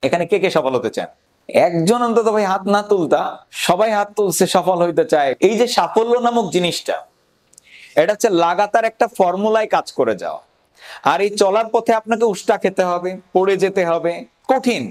এখানে কে কে সফল হতে চান? একজন অন্তত ভাই হাত না তুলতা, সবাই হাত তুলছে, সফল হইতে চায়। এই যে সাফল্য নামক জিনিসটা, এটা হচ্ছে লাগাতার একটা ফর্মুলায় কাজ করে যাওয়া। আর এই চলার পথে আপনাকে উষ্টা খেতে হবে, পড়ে যেতে হবে, কঠিন।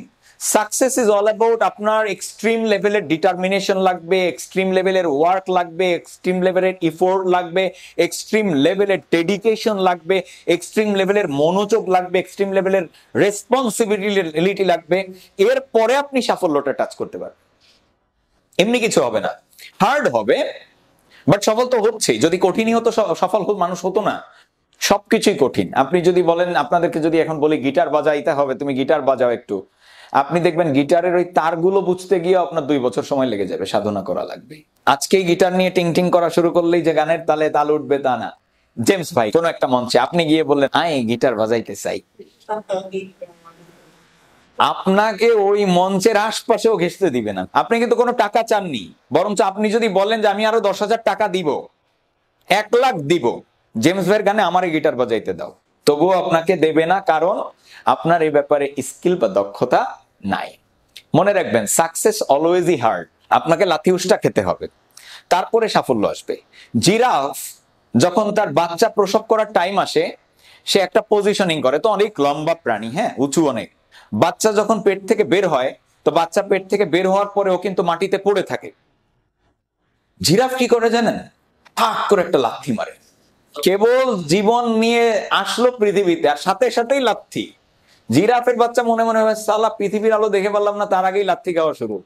সাকসেস ইজ অল অ্যাবাউট আপনার এক্সট্রিম লেভেলের ডিটারমিনেশন লাগবে, এক্সট্রিম লেভেলের ওয়ার্ক লাগবে, এক্সট্রিম লেভেলের ইফোর্ট লাগবে, এক্সট্রিম লেভেলের ডেডিকেশন লাগবে, এক্সট্রিম লেভেলের মনোযোগ লাগবে, এক্সট্রিম লেভেলের রেসপন্সিবিলিটি লাগবে। এরপরে আপনি সাফল্যটা টাচ করতে পারবেন। এমনি কিছু হবে না, হার্ড হবে, বাট সফল তো হচ্ছেই। যদি কঠিনই হতো সফল মানুষ হতো না। সবকিছুই কঠিন। আপনি যদি বলেন, আপনাদেরকে যদি এখন বলি গিটার বাজাইতে হবে, তুমি গিটার বাজাও একটু, আপনি দেখবেন গিটারের ওই তারগুলো বুঝতে গিয়ে আপনার 2 বছর সময় লেগে যাবে, সাধনা করা লাগবে। আজকেই গিটার নিয়ে টিং টিং করা শুরু করলেই যে গানের তালে তাল উঠবে তা না। জেমস ভাই কোন একটা মঞ্চে আপনি গিয়ে বললেন আই গিটার বাজাইতে চাই, আপনাকে ওই মঞ্চের আশপাশেও ঘেঁষতে দিবে না। আপনি কিন্তু কোনো টাকা চাননি, বরঞ্চ আপনি যদি বলেন যে আমি আরো 10,000 টাকা দিব, 1 লাখ দিব, জেমস ভাইয়ের গানে আমার গিটার বাজাইতে দাও, তবুও আপনাকে দেবে না, কারণ আপনার এই ব্যাপারে স্কিল বা দক্ষতা নাই। মনে রাখবেন, সাকসেস অলওয়েজই হার্ড। আপনাকে লাথি উষ্টা খেতে হবে, তারপরে সাফল্য আসবে। জিরাফ যখন তার বাচ্চা প্রসব করার টাইম আসে, সে একটা পজিশনিং করে, তো অনেক লম্বা প্রাণী, হ্যাঁ উঁচু অনেক। বাচ্চা যখন পেট থেকে বের হয়, তো বাচ্চা পেট থেকে বের হওয়ার পরেও কিন্তু মাটিতে পড়ে থাকে। জিরাফ কি করে জানেন? ঠাক করে একটা লাথি মারে। কেবল জীবন নিয়ে আসলো পৃথিবীতে, আর সাথে সাথেই লাথি। জিরাফের বাচ্চা মনে মনে হয় সালা পৃথিবীর আলো দেখে পারলাম না, তার আগেই লাথি খাওয়া শুরু।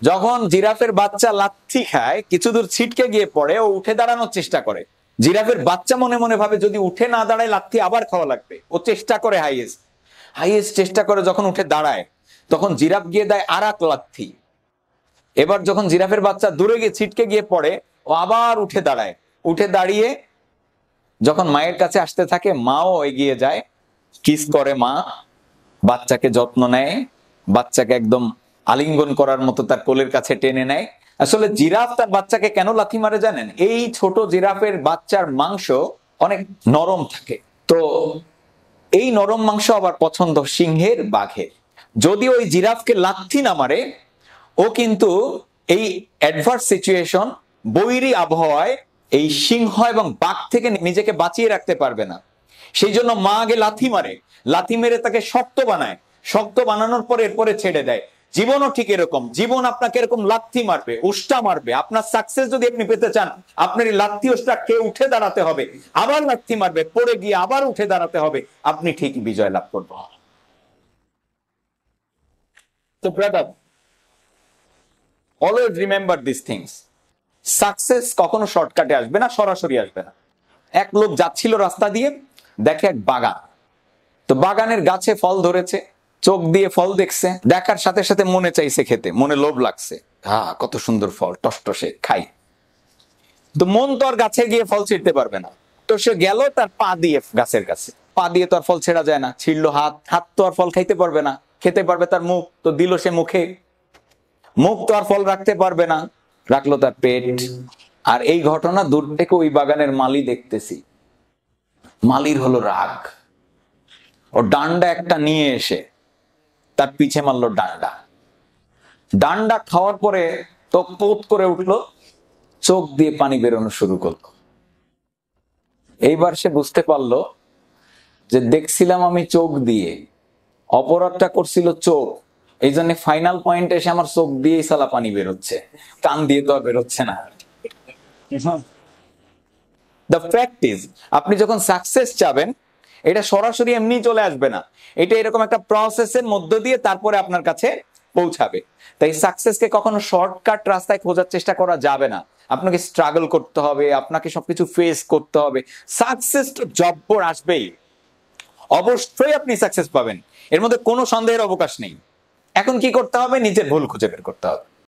যখন জিরাফের বাচ্চা লাথি খায়, কিছু দূর ছিটকে গিয়ে পড়ে, ও উঠে দাঁড়ানোর চেষ্টা করে। জিরাফের বাচ্চা মনে মনে ভাবে যদি উঠে না দাঁড়ায় লাথি আবার খাওয়া লাগবে। ও চেষ্টা করে হাইয়েস্ট চেষ্টা করে, যখন উঠে দাঁড়ায় তখন জিরাফ গিয়ে দেয় আর এক লাথি। এবার যখন জিরাফের বাচ্চা দূরে গিয়ে ছিটকে গিয়ে পড়ে, ও আবার উঠে দাঁড়ায়। উঠে দাঁড়িয়ে যখন মায়ের কাছে আসতে থাকে, মাও এগিয়ে যায়, কিস করে মা, বাচ্চাকে যত্ন নেয়, বাচ্চাকে একদম আলিঙ্গন করার মতো তার কোলের কাছে টেনে নেয়। আসলে জিরাফ তার বাচ্চাকে কেন লাথি মারে জানেন? এই ছোট জিরাফের বাচ্চার মাংস অনেক নরম থাকে, তো এই নরম মাংস আবার পছন্দ সিংহের, বাঘের। যদি ওই জিরাফকে লাথি না মারে, ও কিন্তু এই অ্যাডভার্স সিচুয়েশন, বৈরী আবহাওয়ায় এই সিংহ এবং বাঘ থেকে নিজেকে বাঁচিয়ে রাখতে পারবে না। সেই জন্য মা আগে লাথি মারে, লাথি মেরে তাকে শক্ত বানায়, শক্ত বানানোর পর এরপরে ছেড়ে দেয়। জীবনও ঠিক এরকম, জীবন আপনাকে এরকম লাথি মারবে, উষ্টা মারবে। আপনার সাকসেস যদি আপনি পেতে চান, আপনার এই লাথি উষ্টা খেয়ে উঠে দাঁড়াতে হবে, আবার লাথি মারবে, পড়ে গিয়ে আবার উঠে দাঁড়াতে হবে, আপনি ঠিক বিজয় লাভ করবেন। তো brother, always remember this things. Success কখনো শর্টকাটে আসবে না, সরাসরি আসবে না। এক লোক যাচ্ছিল রাস্তা দিয়ে, দেখে এক বাগান, তো বাগানের গাছে ফল ধরেছে, চোখ দিয়ে ফল দেখছে, দেখার সাথে সাথে মনে চাইছে খেতে, মনে লোভ লাগছে, হ্যাঁ কত সুন্দর ফল, টসটসে, খাই। তো মন তো আর গাছে গিয়ে ফল ছিঁড়তে পারবে না, তো সে গেল তার পা দিয়ে গাছের কাছে। পা দিয়ে তো আর ফল ছেঁড়া যায় না, ছিঁড়লো হাত, হাত তো আর ফল খাইতে পারবে না, খেতে পারবে তার মুখ, তো দিল সে মুখে, মুখ তো আর ফল রাখতে পারবে না, রাখলো তার পেট। আর এই ঘটনা দূর থেকে ওই বাগানের মালি দেখতেছি। মালির হলো রাগ, ও ডান্ডা একটা নিয়ে এসে তার পিছে মারলো ডান্ডা। ডান্ডা খাওয়ার পরে তো পোত করে উঠলো, চোখ দিয়ে পানি বেরোনো শুরু করলো। এইবার সে বুঝতে পারলো যে দেখছিলাম আমি চোখ দিয়ে, অপরাধটা করছিল চোখ, এই জন্য ফাইনাল পয়েন্ট এসে আমার চোখ দিয়েই সালা পানি বেরোচ্ছে, কান দিয়ে তো আর বেরোচ্ছে না। দ্য ফ্যাক্ট ইজ, আপনি যখন সাকসেস চাবেন, এটা সরাসরি এমনি চলে আসবে না, এটা এরকম একটা প্রসেসের মধ্য দিয়ে তারপরে আপনার কাছে পৌঁছাবে। তাই সাকসেসকে কখনো শর্টকাট রাস্তায় খোঁজার চেষ্টা করা যাবে না। আপনাকে স্ট্রাগল করতে হবে, আপনাকে সবকিছু ফেস করতে হবে। সাকসেস তো জব্বর আসবেই, অবশ্যই আপনি সাকসেস পাবেন, এর মধ্যে কোনো সন্দেহের অবকাশ নেই। এখন কি করতে হবে? নিজের ভুল খুঁজে বের করতে হবে।